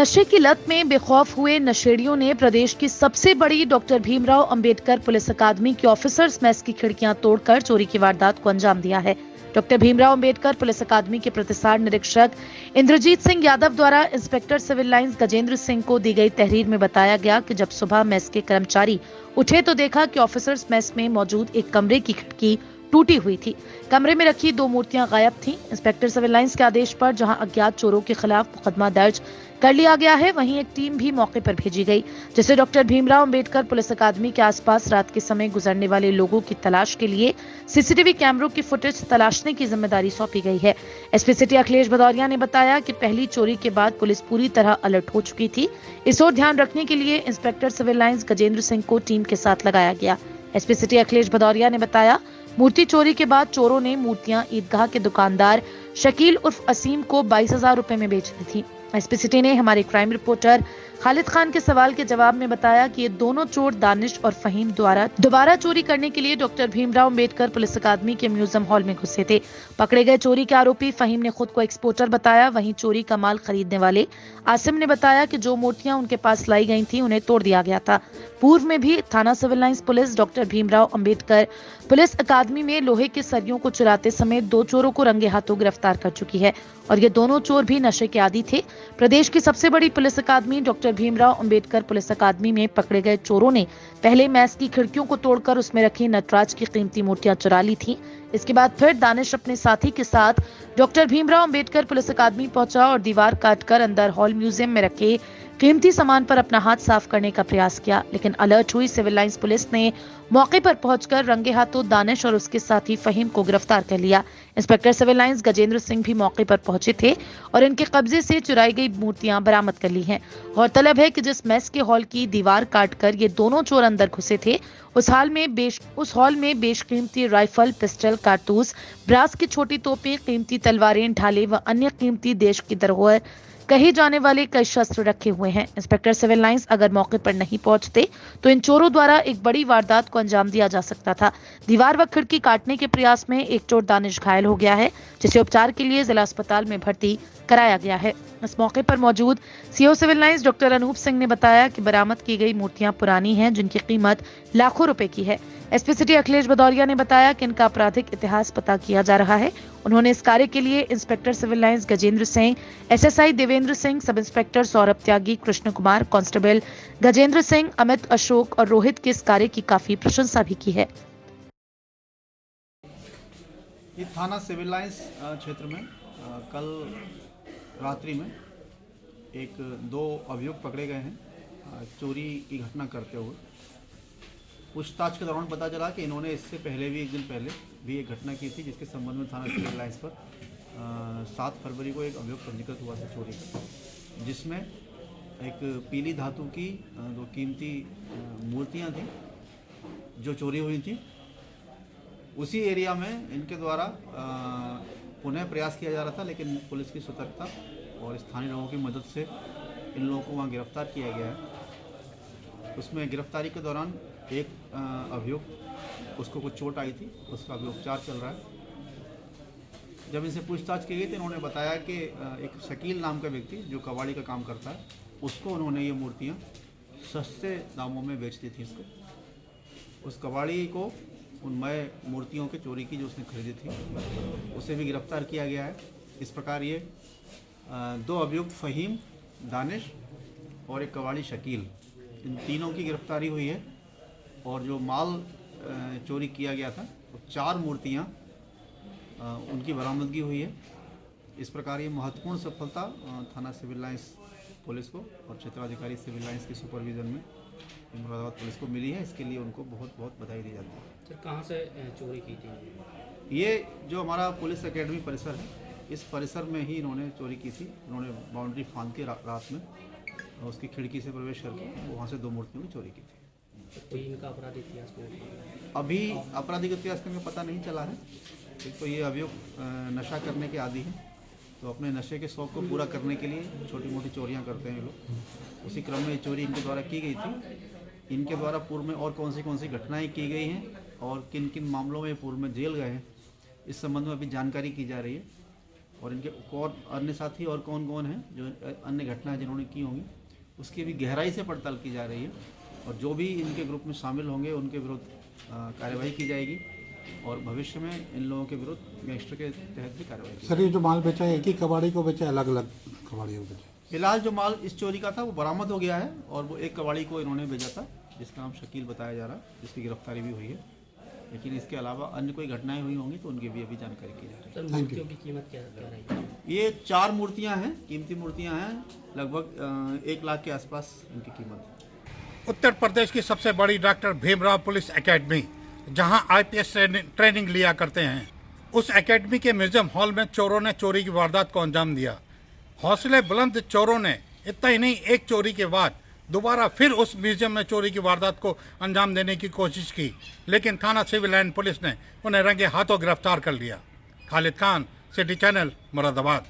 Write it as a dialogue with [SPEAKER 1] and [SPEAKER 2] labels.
[SPEAKER 1] नशे की लत में बेखौफ हुए नशेड़ियों ने प्रदेश की सबसे बड़ी डॉक्टर भीमराव अंबेडकर पुलिस अकादमी की ऑफिसर्स मेस की खिड़कियां तोड़कर चोरी की वारदात को अंजाम दिया है। डॉक्टर भीमराव अंबेडकर पुलिस अकादमी के प्रतिसार निरीक्षक इंद्रजीत सिंह यादव द्वारा inspector civil lines Gajendra Singh को दी गई तहरीर में बताया गया कि जब सुबह मेस के कर्मचारी उठे तो देखा कि ऑफिसर्स मेस में मौजूद एक कमरे की खिड़की टूटी हुई थी। कमरे में रखी 2 मूर्तियां गायब थीं। इंस्पेक्टर सिविल लाइंस के आदेश पर जहां अज्ञात चोरों के खिलाफ मुकदमा दर्ज कर लिया गया है, वहीं एक टीम भी मौके पर भेजी गई, जिसे डॉक्टर भीमराव अंबेडकर पुलिस अकादमी के आसपास रात के समय गुजरने वाले लोगों की तलाश के लिए सीसीटीवी कैमरों की फुटेज तलाशने की जिम्मेदारी सौंपी गई है। एसपी सिटी अखिलेश भदौरिया ने बताया कि पहली चोरी के बाद पुलिस पूरी तरह अलर्ट हो चुकी थी। इस ओर ध्यान रखने के लिए inspector civil lines Gajendra Singh को टीम के साथ लगाया गया। एसपी सिटी अखिलेश भदौरिया ने बताया, मूर्ति चोरी के बाद चोरों ने मूर्तियां ईदगाह के दुकानदार शकील उर्फ असीम को 22,000 रुपए में बेच दी थी। एसपी सिटी ने हमारे क्राइम रिपोर्टर खालिद खान के सवाल के जवाब में बताया कि ये दोनों चोर दानिश और फहीम द्वारा दोबारा चोरी करने के लिए डॉक्टर भीमराव अंबेडकर पुलिस अकादमी के म्यूजियम हॉल में घुसे थे। पकड़े गए चोरी के आरोपी फहीम ने खुद को एक्सपोर्टर बताया। वहीं चोरी का माल खरीदने वाले आसिम ने बताया कि जो मूर्तियां उनके पास लाई गई थी उन्हें तोड़ दिया गया था। पूर्व में भी थाना civil lines police doctor Bhimrao Ambedkar police academy में लोहे के सरियों को चुराते समय 2 चोरों को रंगे हाथों गिरफ्तार कर चुकी है और ये दोनों चोर भी नशे के आदी थे। प्रदेश की सबसे बड़ी पुलिस अकादमी doctor Bhimrao Ambedkar police academy में पकड़े गए चोरों ने पहले मैस की खिड़कियों को तोड़कर उसमें रखी नटराज की कीमती मूर्तियां चुरा ली थी। इसके बाद फिर दानिश अपने साथी के साथ डॉक्टर भीमराव अंबेडकर पुलिस अकादमी पहुंचा और दीवार काटकर अंदर हॉल म्यूजियम में रखे कीमती सामान पर अपना हाथ साफ करने का प्रयास किया, लेकिन अलर्ट हुई सिविल लाइंस पुलिस ने मौके पर पहुंचकर रंगे हाथों दानिश और उसके साथी फहीम को गिरफ्तार कर लिया। Inspector civil lines Gajendra Singh भी मौके पर पहुंचे थे और इनके कब्जे से चुराई गई मूर्तियां बरामद कर ली हैं। गौरतलब है कि जिस मेस के हॉल की दीवार काटकर ये दोनों चोर अंदर घुसे थे, उस हॉल में बेशकीमती राइफल, पिस्टल, कारतूस, ब्रास की छोटी तोपें, कीमती तलवारें, ढाले व अन्य कीमती देश की धरोहर कहे जाने वाले कई शस्त्र रखे हुए हैं। इंस्पेक्टर सिविल लाइंस अगर मौके पर नहीं पहुंचते तो इन चोरों द्वारा एक बड़ी वारदात को अंजाम दिया जा सकता था। दीवार व खिड़की काटने के प्रयास में एक चोर दानिश घायल हो गया है, जिसे उपचार के लिए जिला अस्पताल में भर्ती कराया गया है। इस मौके पर मौजूद CO Civil Lines doctor Anup Singh ने बताया कि बरामद की गई मूर्तियां पुरानी हैं, जिनकी कीमत लाखों रुपए की है। एसपी सिटी अखिलेश भदौरिया ने बताया कि इनका आपराधिक इतिहास पता किया जा रहा है। उन्होंने इस कार्य के लिए inspector civil lines Gajendra Singh, SSI Devendra Singh, sub inspector Saurabh Tyagi, Krishna Kumar, constable Gajendra Singh, Amit, Ashok और रोहित के इस कार्य की काफी प्रशंसा भी की है।
[SPEAKER 2] ये थाना सिविल लाइंस क्षेत्र में कल रात्रि में 2 अभियुक्त पकड़े गए हैं चोरी की घटना करते हुए। पूछताछ के दौरान पता चला कि इन्होंने इससे पहले भी 1 दिन पहले भी एक घटना की थी, जिसके संबंध में थाना सिविल लाइंस पर 7 फरवरी को एक अभियोग पंजीकृत हुआ था चोरी का, जिसमें एक पीली धातु की 2 कीमती मूर्तियां थी जो चोरी हुई थी। उसी एरिया में इनके द्वारा पुनः प्रयास किया जा रहा था, लेकिन पुलिस की सतर्कता और स्थानीय लोगों की मदद से इन लोगों को वहाँ गिरफ्तार किया गया है। उसमें गिरफ्तारी के दौरान एक अभियुक्त, उसको कुछ चोट आई थी, उसका भी उपचार चल रहा है। जब इनसे पूछताछ की गई तो इन्होंने बताया कि एक शकील नाम का व्यक्ति जो कबाड़ी का काम करता है, उसको उन्होंने ये मूर्तियाँ सस्ते दामों में बेच दी थी। इसको उस कबाड़ी को उन मय मूर्तियों के चोरी की जो उसने खरीदी थी, उसे भी गिरफ्तार किया गया है। इस प्रकार ये 2 अभियुक्त फहीम, दानिश और एक कबाड़ी शकील, इन तीनों की गिरफ्तारी हुई है। और जो माल चोरी किया गया था वो 4 मूर्तियाँ उनकी बरामदगी हुई है। इस प्रकार ये महत्वपूर्ण सफलता थाना सिविल लाइंस पुलिस को और क्षेत्राधिकारी सिविल लाइंस के सुपरविजन में मुरादाबाद पुलिस को मिली है। इसके लिए उनको बहुत बहुत बधाई दी जाती है।
[SPEAKER 3] सर, कहाँ से चोरी की थी?
[SPEAKER 2] ये जो हमारा पुलिस एकेडमी परिसर है, इस परिसर में ही इन्होंने चोरी की थी। इन्होंने बाउंड्री फांद के रात में उसकी खिड़की से प्रवेश करके वहाँ से 2 मूर्तियों की चोरी की थी।
[SPEAKER 3] कोई इनका आपराधिक इतिहास में
[SPEAKER 2] अभी आपराधिक इतिहास का हमें पता नहीं चला है। एक तो ये अभियुक्त नशा करने के आदी हैं, तो अपने नशे के शौक़ को पूरा करने के लिए छोटी मोटी चोरियां करते हैं ये लोग। उसी क्रम में ये चोरी इनके द्वारा की गई थी। इनके द्वारा पूर्व में और कौन सी घटनाएं की गई हैं और किन किन मामलों में पूर्व में जेल गए हैं, इस संबंध में अभी जानकारी की जा रही है। और इनके और अन्य साथी और कौन कौन हैं जो अन्य घटनाएं जिन्होंने की होंगी उसकी भी गहराई से पड़ताल की जा रही है और जो भी इनके ग्रुप में शामिल होंगे उनके विरुद्ध कार्रवाई की जाएगी और भविष्य में इन लोगों के विरुद्ध गैंगस्टर के तहत भी कार्रवाई की
[SPEAKER 4] सर ये जो माल बेचा है एक ही कबाड़ी को बेचा, अलग अलग कबाड़ी को बेचा?
[SPEAKER 2] फिलहाल जो माल इस चोरी का था वो बरामद हो गया है और वो एक कबाड़ी को इन्होंने भेजा था जिसका नाम शकील बताया जा रहा है, जिसकी गिरफ्तारी भी हुई है। लेकिन इसके अलावा अन्य कोई घटनाएं हुई होंगी तो उनकी भी अभी जानकारी की जा रही
[SPEAKER 3] सर मूर्तियों की कीमत क्या रहेगी?
[SPEAKER 2] है। ये 4 मूर्तियां हैं, कीमती मूर्तियां हैं, लगभग 1 लाख के आसपास इनकी कीमत है।
[SPEAKER 4] उत्तर प्रदेश की सबसे बड़ी डॉक्टर भीमराव पुलिस एकेडमी, जहां आईपीएस ट्रेनिंग लिया करते हैं, उस एकेडमी के म्यूजियम हॉल में चोरों ने चोरी की वारदात को अंजाम दिया। हौसले बुलंद चोरों ने इतना ही नहीं, एक चोरी के बाद दोबारा फिर उस म्यूजियम में चोरी की वारदात को अंजाम देने की कोशिश की, लेकिन थाना सिविल लाइन पुलिस ने उन्हें रंगे हाथों गिरफ्तार कर लिया। Khalid Khan, city channel, Moradabad.